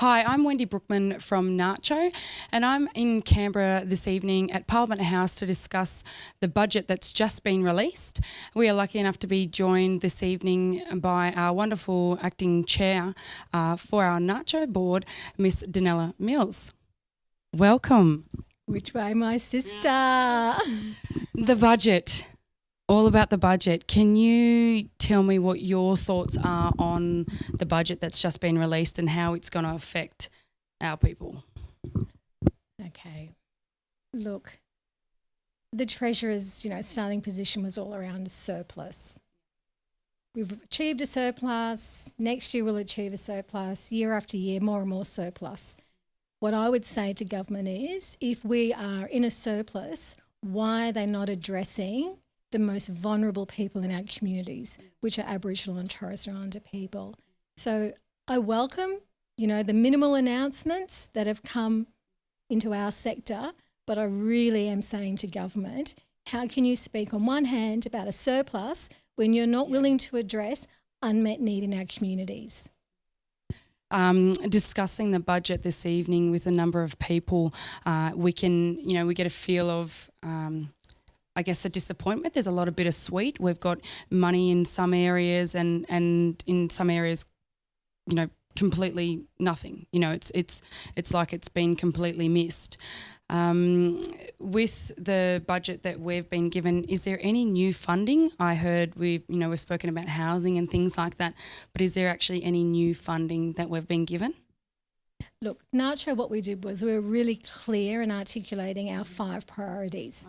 Hi, I'm Wendy Brookman from NACCHO, and I'm in Canberra this evening at Parliament House to discuss the budget that's just been released. We are lucky enough to be joined this evening by our wonderful acting chair for our NACCHO board, Miss Donnella Mills. Welcome. Which way, my sister? The budget. All about the budget. Can you tell me what your thoughts are on the budget that's just been released and how it's going to affect our people? Okay. Look, the Treasurer's, starting position was all around surplus. We've achieved a surplus. Next year we'll achieve a surplus. Year after year, more and more surplus. What I would say to government is, if we are in a surplus, why are they not addressing the most vulnerable people in our communities, which are Aboriginal and Torres Strait Islander people? So I welcome, the minimal announcements that have come into our sector, but I really am saying to government, how can you speak on one hand about a surplus when you're not willing to address unmet need in our communities? Discussing the budget this evening with a number of people, we get a feel of I guess the disappointment. There's a lot of bittersweet. We've got money in some areas and in some areas, completely nothing. It's like it's been completely missed. With the budget that we've been given, is there any new funding? I heard we've spoken about housing and things like that, but is there actually any new funding that we've been given? Look, NACCHO, what we did was we were really clear in articulating our 5 priorities.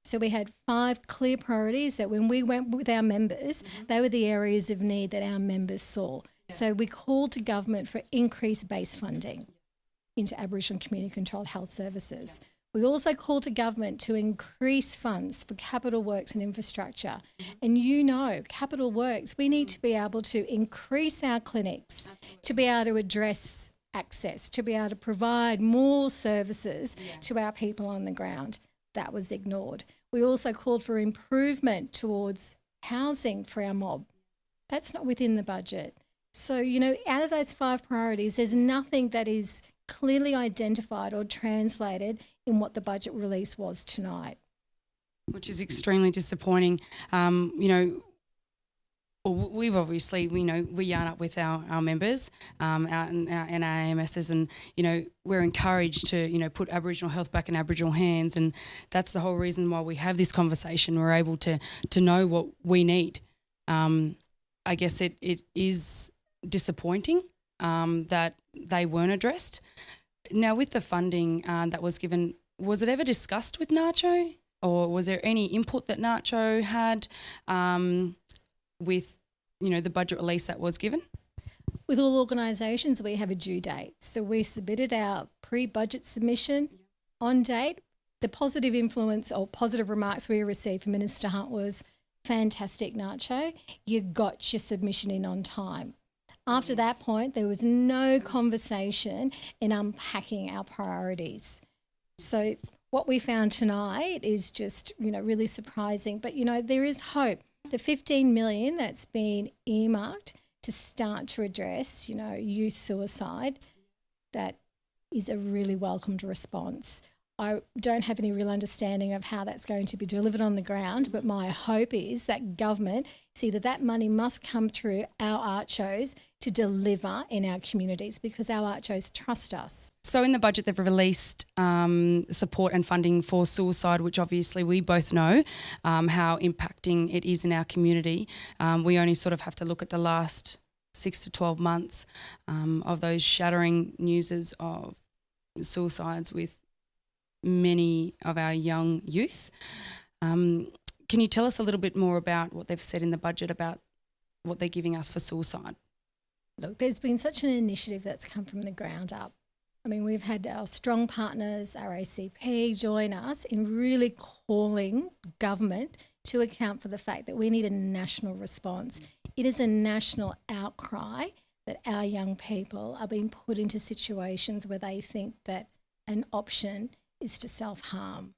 So we had 5 clear priorities that when we went with our members, they were the areas of need that our members saw. Yeah. So we called to government for increased base funding into Aboriginal community-controlled health services. We also called to government to increase funds for capital works and infrastructure. And capital works, we need to be able to increase our clinics, to be able to address access, to be able to provide more services to our people on the ground. That was ignored. We also called for improvement towards housing for our mob. That's not within the budget. So, out of those 5 priorities, there's nothing that is clearly identified or translated in what the budget release was tonight. Which is extremely disappointing. We've obviously, we yarn up with our members and our AMSs, and, we're encouraged to, put Aboriginal health back in Aboriginal hands, and that's the whole reason why we have this conversation. We're able to know what we need. I guess it is disappointing that they weren't addressed. Now, with the funding that was given, was it ever discussed with NACCHO, or was there any input that NACCHO had with the budget release that was given? With all organisations, we have a due date. So we submitted our pre-budget submission on date. The positive influence or positive remarks we received from Minister Hunt was, fantastic, NACCHO, you got your submission in on time. After that point, there was no conversation in unpacking our priorities. So what we found tonight is just, really surprising. But, there is hope. The 15 million that's been earmarked to start to address, youth suicide, that is a really welcomed response. I don't have any real understanding of how that's going to be delivered on the ground, but my hope is that government see that money must come through our ACCHOs to deliver in our communities, because our ACCHOs trust us. So in the budget they've released support and funding for suicide, which obviously we both know how impacting it is in our community. We only sort of have to look at the last 6 to 12 months of those shattering newses of suicides with many of our young youth. Can you tell us a little bit more about what they've said in the budget about what they're giving us for suicide? Look, there's been such an initiative that's come from the ground up. I mean, we've had our strong partners, our ACP, join us in really calling government to account for the fact that we need a national response. It is a national outcry that our young people are being put into situations where they think that an option is to self-harm.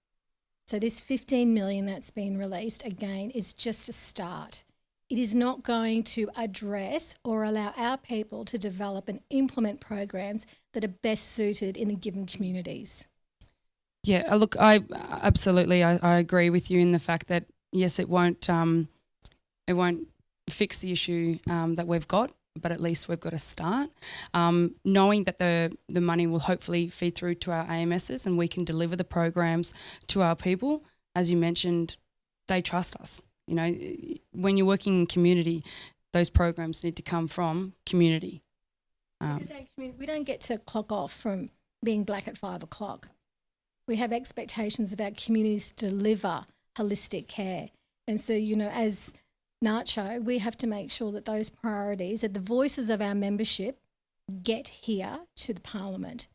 So this 15 million that's been released, again, is just a start. It is not going to address or allow our people to develop and implement programs that are best suited in the given communities. Yeah, look, I absolutely, I agree with you in the fact that yes, it won't fix the issue that we've got, but at least we've got a start. Knowing that the money will hopefully feed through to our AMSs and we can deliver the programs to our people. As you mentioned, they trust us. You know, when you're working in community, those programs need to come from community. Because actually, we don't get to clock off from being black at 5 o'clock. We have expectations of our communities to deliver holistic care. And so, you know, as NACCHO, we have to make sure that those priorities, that the voices of our membership get here to the Parliament.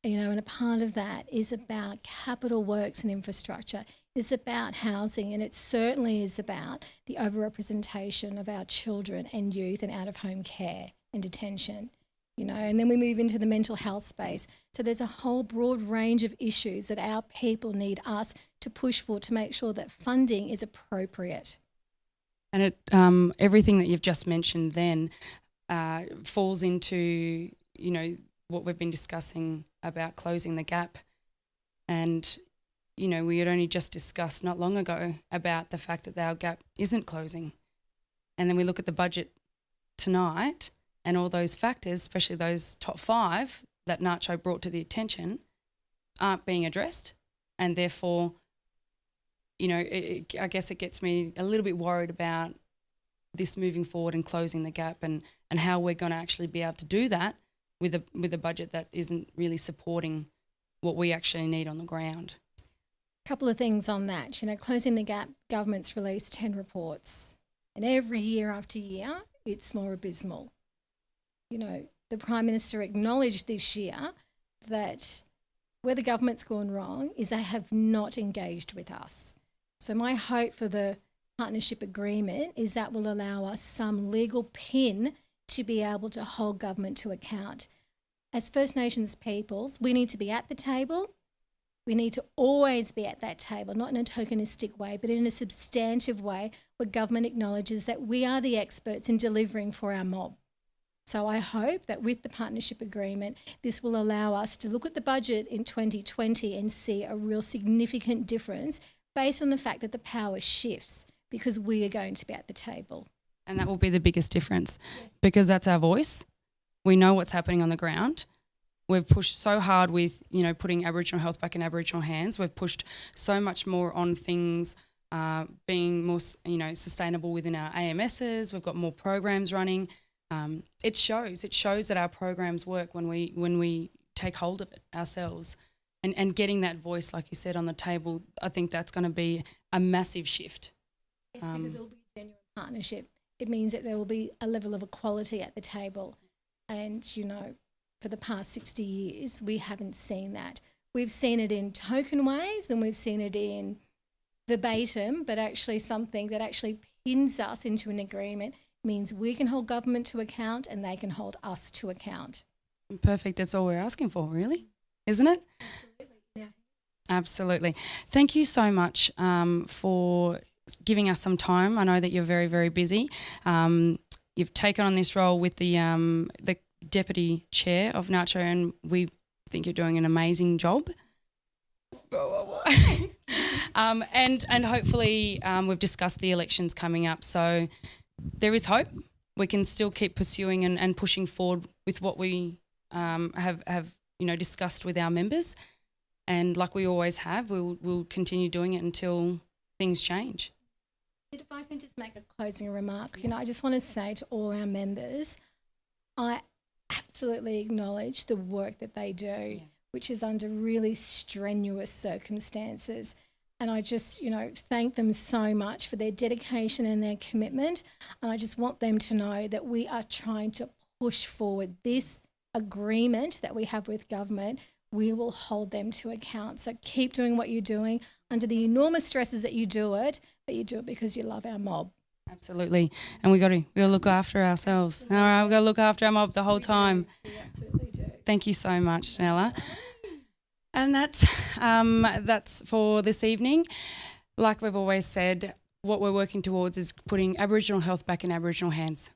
You know, and a part of that is about capital works and infrastructure. It's about housing, and it certainly is about the overrepresentation of our children and youth and out-of-home care and detention. You know, and then we move into the mental health space. So there's a whole broad range of issues that our people need us to push for to make sure that funding is appropriate. And it, everything that you've just mentioned then falls into, you know, what we've been discussing about closing the gap. And, you know, we had only just discussed not long ago about the fact that our gap isn't closing. And then we look at the budget tonight and all those factors, especially those top 5 that NACCHO brought to the attention, aren't being addressed. And therefore, you know, I guess it gets me a little bit worried about this moving forward and closing the gap and how we're going to actually be able to do that with a budget that isn't really supporting what we actually need on the ground. A couple of things on that. You know, closing the gap, government's released 10 reports. And every year after year, it's more abysmal. You know, the Prime Minister acknowledged this year that where the government's gone wrong is they have not engaged with us. So my hope for the partnership agreement is that will allow us some legal pin to be able to hold government to account. As First Nations peoples, we need to be at the table. We need to always be at that table, not in a tokenistic way, but in a substantive way where government acknowledges that we are the experts in delivering for our mob. So I hope that with the partnership agreement, this will allow us to look at the budget in 2020 and see a real significant difference based on the fact that the power shifts because we are going to be at the table. And that will be the biggest difference. Yes. Because that's our voice. We know what's happening on the ground. We've pushed so hard with, you know, putting Aboriginal health back in Aboriginal hands. We've pushed so much more on things being more, you know, sustainable within our AMSs. We've got more programs running. It shows that our programs work when we take hold of it ourselves. And getting that voice, like you said, on the table, I think that's going to be a massive shift. Yes, because it will be a genuine partnership. It means that there will be a level of equality at the table. And, you know, for the past 60 years, we haven't seen that. We've seen it in token ways and we've seen it in verbatim, but actually something that actually pins us into an agreement means we can hold government to account and they can hold us to account. Perfect. That's all we're asking for, really, isn't it? Absolutely, yeah. Absolutely. Thank you so much for giving us some time. I know that you're very, very busy. You've taken on this role with the Deputy Chair of NACCHO and we think you're doing an amazing job. And hopefully we've discussed the elections coming up. So there is hope. We can still keep pursuing and pushing forward with what we have you know, discussed with our members. And like we always have, we'll continue doing it until things change. If I can just make a closing remark, you know, I just want to say to all our members, I absolutely acknowledge the work that they do, which is under really strenuous circumstances. And I just, you know, thank them so much for their dedication and their commitment. And I just want them to know that we are trying to push forward this agreement that we have with government. We will hold them to account. So keep doing what you're doing under the enormous stresses that you do it, but you do it because you love our mob. Absolutely. And we got to look after ourselves. All right, we've got to look after our mob the whole time. We absolutely do. Thank you so much, Donnella. And that's for this evening. Like we've always said, what we're working towards is putting Aboriginal health back in Aboriginal hands.